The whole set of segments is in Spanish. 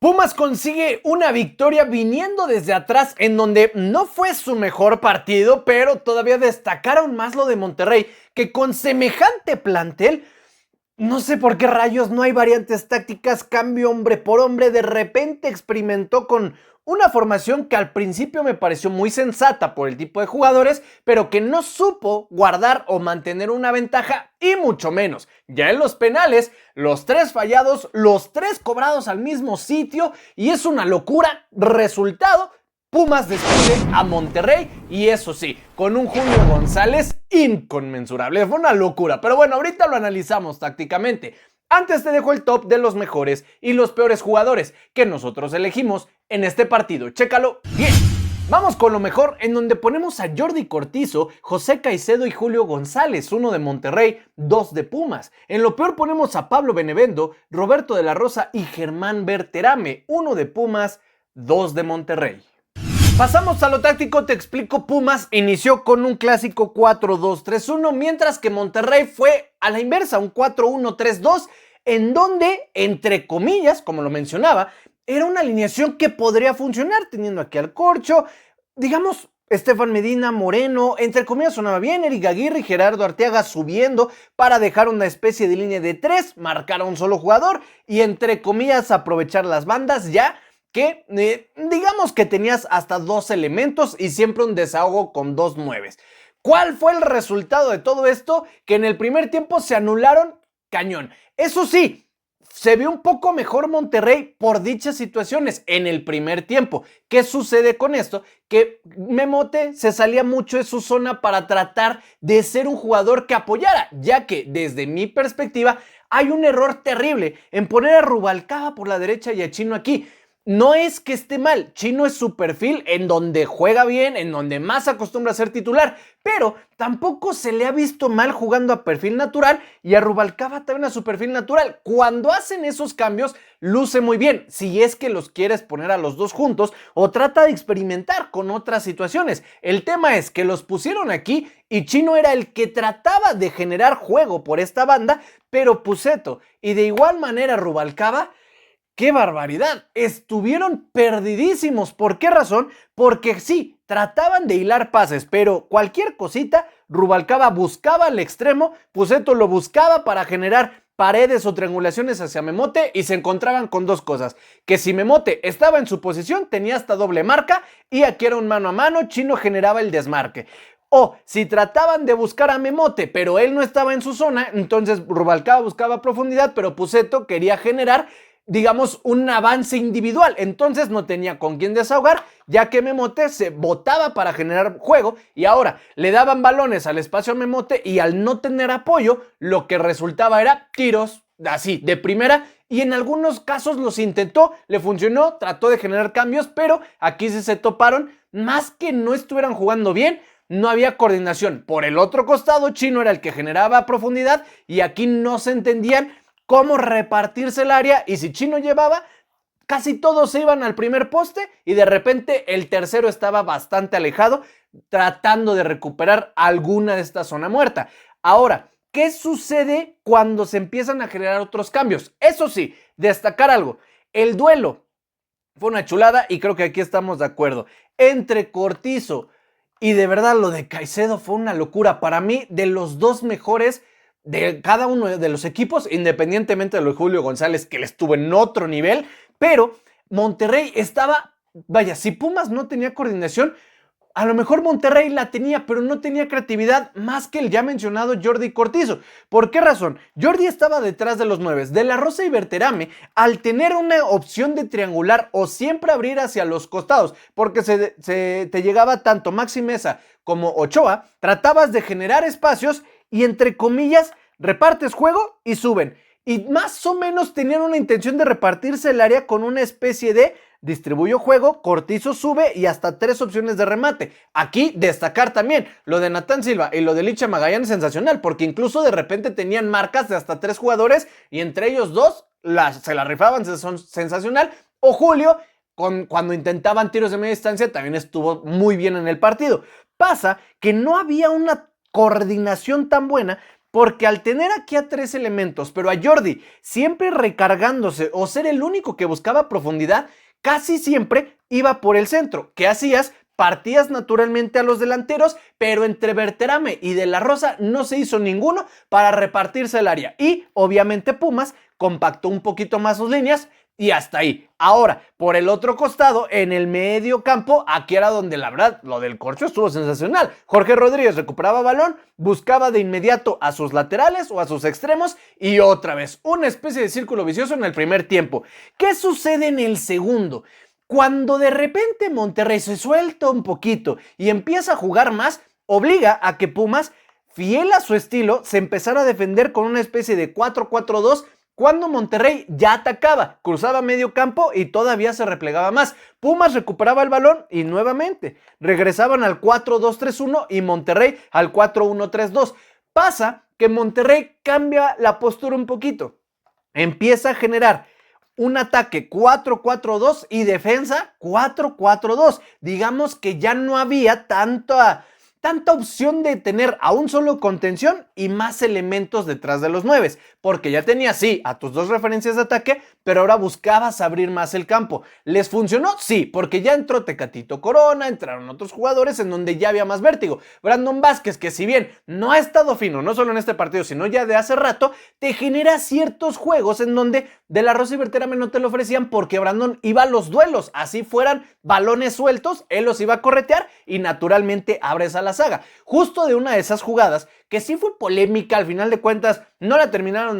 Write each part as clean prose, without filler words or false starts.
Pumas consigue una victoria viniendo desde atrás en donde no fue su mejor partido, pero todavía destacaron más lo de Monterrey, que con semejante plantel, no sé por qué rayos no hay variantes tácticas, cambio hombre por hombre, de repente experimentó con una formación que al principio me pareció muy sensata por el tipo de jugadores, pero que no supo guardar o mantener una ventaja y mucho menos. Ya en los penales, los 3 fallados, los 3 cobrados al mismo sitio y es una locura. Resultado, Pumas despide a Monterrey y eso sí, con un Julio González inconmensurable. Fue una locura, pero bueno, ahorita lo analizamos tácticamente. Antes te dejo el top de los mejores y los peores jugadores que nosotros elegimos en este partido. Chécalo bien. Vamos con lo mejor, en donde ponemos a Jordi Cortizo, José Caicedo y Julio González, 1 de Monterrey, 2 de Pumas. En lo peor ponemos a Pablo Benevendo, Roberto de la Rosa y Germán Berterame, 1 de Pumas, 2 de Monterrey. Pasamos a lo táctico, te explico. Pumas inició con un clásico 4-2-3-1, mientras que Monterrey fue a la inversa, un 4-1-3-2, en donde, entre comillas, como lo mencionaba, era una alineación que podría funcionar, teniendo aquí al Corcho, digamos, Estefan Medina, Moreno, entre comillas sonaba bien, Eric Aguirre y Gerardo Arteaga subiendo para dejar una especie de línea de 3, marcar a un solo jugador y entre comillas aprovechar las bandas ya que digamos que tenías hasta 2 elementos y siempre un desahogo con 2 nueves. ¿Cuál fue el resultado de todo esto? Que en el primer tiempo se anularon cañón. Eso sí, se vio un poco mejor Monterrey por dichas situaciones en el primer tiempo. ¿Qué sucede con esto? Que Memote se salía mucho de su zona para tratar de ser un jugador que apoyara, ya que desde mi perspectiva hay un error terrible en poner a Rubalcaba por la derecha y a Chino aquí. No es que esté mal, Chino es su perfil en donde juega bien, en donde más acostumbra a ser titular, pero tampoco se le ha visto mal jugando a perfil natural y a Rubalcaba también a su perfil natural. Cuando hacen esos cambios, luce muy bien, si es que los quieres poner a los dos juntos o trata de experimentar con otras situaciones. El tema es que los pusieron aquí y Chino era el que trataba de generar juego por esta banda, pero Pusetto y de igual manera Rubalcaba, ¡qué barbaridad! Estuvieron perdidísimos. ¿Por qué razón? Porque sí, trataban de hilar pases, pero cualquier cosita, Rubalcaba buscaba al extremo, Pusetto lo buscaba para generar paredes o triangulaciones hacia Memote y se encontraban con dos cosas, que si Memote estaba en su posición tenía hasta doble marca y aquí era un mano a mano, Chino generaba el desmarque. O si trataban de buscar a Memote, pero él no estaba en su zona, entonces Rubalcaba buscaba profundidad, pero Pusetto quería generar, digamos, un avance individual, entonces no tenía con quién desahogar, ya que Memote se botaba para generar juego y ahora le daban balones al espacio a Memote y al no tener apoyo, lo que resultaba era tiros así, de primera, y en algunos casos los intentó, le funcionó, trató de generar cambios, pero aquí sí se toparon, más que no estuvieran jugando bien, no había coordinación. Por el otro costado, Chino era el que generaba profundidad y aquí no se entendían cómo repartirse el área y si Chino llevaba, casi todos se iban al primer poste y de repente el tercero estaba bastante alejado tratando de recuperar alguna de esta zona muerta. Ahora, ¿qué sucede cuando se empiezan a generar otros cambios? Eso sí, destacar algo, el duelo fue una chulada y creo que aquí estamos de acuerdo. Entre Cortizo y de verdad lo de Caicedo fue una locura. Para mí, de los dos mejores de cada uno de los equipos, independientemente de lo de Julio González, que le estuvo en otro nivel, pero Monterrey estaba, vaya, si Pumas no tenía coordinación, a lo mejor Monterrey la tenía, pero no tenía creatividad más que el ya mencionado Jordi Cortizo. ¿Por qué razón? Jordi estaba detrás de los 9, de la Rosa y Berterame, al tener una opción de triangular o siempre abrir hacia los costados, porque te llegaba tanto Maxi Mesa como Ochoa, tratabas de generar espacios y entre comillas repartes juego y suben. Y más o menos tenían una intención de repartirse el área con una especie de distribuyo juego, Cortizo sube y hasta 3 opciones de remate. Aquí destacar también lo de Natán Silva y lo de Licha Magallanes sensacional, porque incluso de repente tenían marcas de hasta 3 jugadores y entre ellos 2 se la rifaban, son sensacional. O Julio, cuando intentaban tiros de media distancia, también estuvo muy bien en el partido. Pasa que no había una coordinación tan buena Porque al tener aquí a 3 elementos, pero a Jordi siempre recargándose o ser el único que buscaba profundidad, casi siempre iba por el centro. ¿Qué hacías? Partías naturalmente a los delanteros, pero entre Berterame y De La Rosa no se hizo ninguno para repartirse el área. Y obviamente Pumas compactó un poquito más sus líneas y hasta ahí. Ahora, por el otro costado, en el medio campo, aquí era donde la verdad lo del corcho estuvo sensacional. Jorge Rodríguez recuperaba balón, buscaba de inmediato a sus laterales o a sus extremos y otra vez una especie de círculo vicioso en el primer tiempo. ¿Qué sucede en el segundo? Cuando de repente Monterrey se suelta un poquito y empieza a jugar más, obliga a que Pumas, fiel a su estilo, se empezara a defender con una especie de 4-4-2 cuando Monterrey ya atacaba, cruzaba medio campo y todavía se replegaba más. Pumas recuperaba el balón y nuevamente regresaban al 4-2-3-1 y Monterrey al 4-1-3-2. Pasa que Monterrey cambia la postura un poquito, empieza a generar un ataque 4-4-2 y defensa 4-4-2. Digamos que ya no había tanta opción de tener a un solo contención y más elementos detrás de los 9, porque ya tenías sí a tus dos referencias de ataque, pero ahora buscabas abrir más el campo. ¿Les funcionó? Sí, porque ya entró Tecatito Corona, entraron otros jugadores en donde ya había más vértigo. Brandon Vázquez, que si bien no ha estado fino, no solo en este partido, sino ya de hace rato, te genera ciertos juegos en donde De La Rosa y Berterame no te lo ofrecían porque Brandon iba a los duelos, así fueran balones sueltos, él los iba a corretear y naturalmente abres a la saga. Justo de una de esas jugadas, que sí fue polémica, al final de cuentas no la terminaron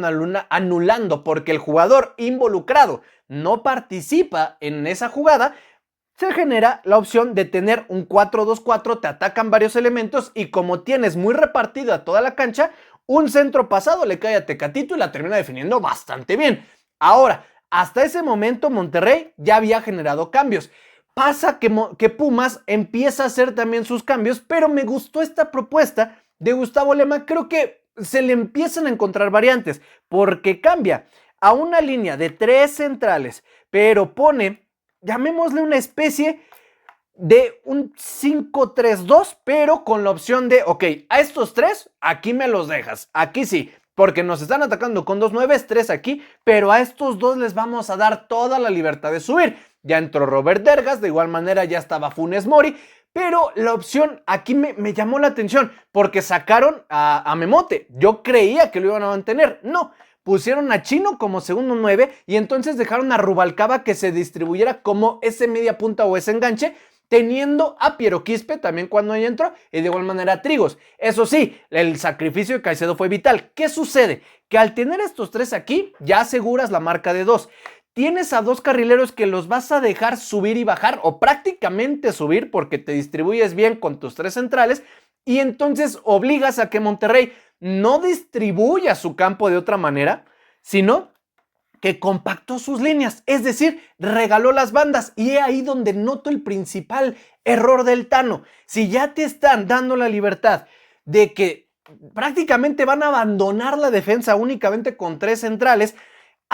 anulando porque el jugador involucrado no participa en esa jugada, se genera la opción de tener un 4-2-4, te atacan varios elementos y como tienes muy repartida toda la cancha, un centro pasado le cae a Tecatito y la termina definiendo bastante bien. Ahora, hasta ese momento Monterrey ya había generado cambios. Pasa que Pumas empieza a hacer también sus cambios, pero me gustó esta propuesta de Gustavo Lema. Creo que se le empiezan a encontrar variantes, porque cambia a una línea de 3 centrales, pero pone, llamémosle una especie de un 5-3-2, pero con la opción de, ok, a estos 3, aquí me los dejas, aquí sí, porque nos están atacando con 2 9, 3 aquí, pero a estos 2 les vamos a dar toda la libertad de subir. Ya entró Robert Dergas, de igual manera ya estaba Funes Mori, pero la opción aquí me llamó la atención, porque sacaron a Memote. Yo creía que lo iban a mantener, no. Pusieron a Chino como segundo 9 y entonces dejaron a Rubalcaba que se distribuyera como ese media punta o ese enganche, teniendo a Piero Quispe también cuando ella entró y de igual manera a Trigos. Eso sí, el sacrificio de Caicedo fue vital. ¿Qué sucede? Que al tener estos 3 aquí, ya aseguras la marca de 2. Tienes a 2 carrileros que los vas a dejar subir y bajar o prácticamente subir porque te distribuyes bien con tus 3 centrales y entonces obligas a que Monterrey no distribuya su campo de otra manera, sino que compactó sus líneas, es decir, regaló las bandas y es ahí donde noto el principal error del Tano. Si ya te están dando la libertad de que prácticamente van a abandonar la defensa únicamente con 3 centrales,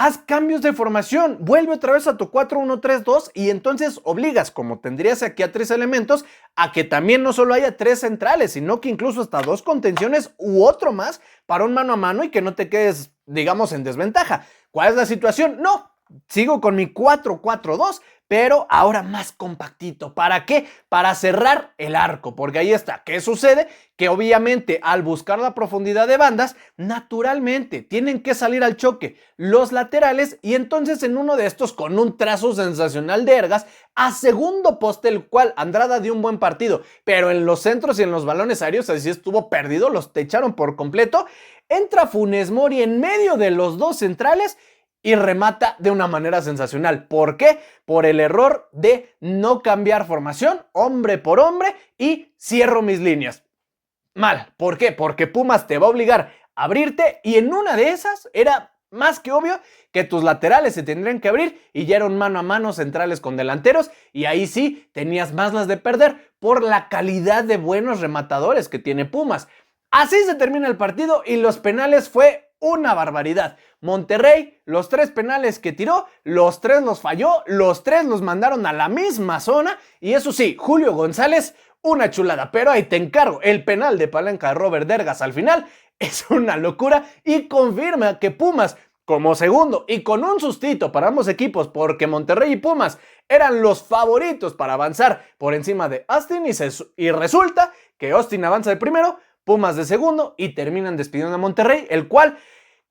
haz cambios de formación, vuelve otra vez a tu 4-1-3-2 y entonces obligas, como tendrías aquí a 3 elementos, a que también no solo haya 3 centrales, sino que incluso hasta 2 contenciones u otro más para un mano a mano y que no te quedes, digamos, en desventaja. ¿Cuál es la situación? No, sigo con mi 4-4-2, pero ahora más compactito. ¿Para qué? Para cerrar el arco, porque ahí está. ¿Qué sucede? Que obviamente al buscar la profundidad de bandas, naturalmente tienen que salir al choque los laterales y entonces en uno de estos con un trazo sensacional de Ergas a segundo poste, el cual Andrada dio un buen partido, pero en los centros y en los balones aéreos así estuvo perdido, los techaron por completo. Entra Funes Mori en medio de los 2 centrales y remata de una manera sensacional. ¿Por qué? Por el error de no cambiar formación, hombre por hombre, y cierro mis líneas. Mal. ¿Por qué? Porque Pumas te va a obligar a abrirte y en una de esas era más que obvio que tus laterales se tendrían que abrir y ya eran mano a mano centrales con delanteros y ahí sí tenías más las de perder por la calidad de buenos rematadores que tiene Pumas. Así se termina el partido y los penales fue una barbaridad. Monterrey, los 3 penales que tiró, los 3 los falló, los 3 los mandaron a la misma zona y eso sí, Julio González, una chulada, pero ahí te encargo, el penal de palanca de Robert Dergas al final, es una locura y confirma que Pumas, como segundo y con un sustito para ambos equipos, porque Monterrey y Pumas eran los favoritos para avanzar por encima de Austin, y resulta que Austin avanza de primero, Pumas de segundo y terminan despidiendo a Monterrey, el cual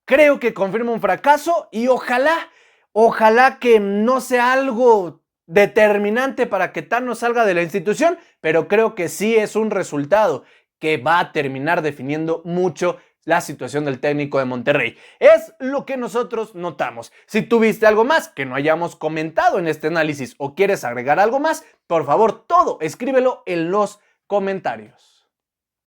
creo que confirma un fracaso y ojalá que no sea algo determinante para que Tano salga de la institución, pero creo que sí es un resultado que va a terminar definiendo mucho la situación del técnico de Monterrey. Es lo que nosotros notamos. Si tuviste algo más que no hayamos comentado en este análisis o quieres agregar algo más, por favor, todo escríbelo en los comentarios.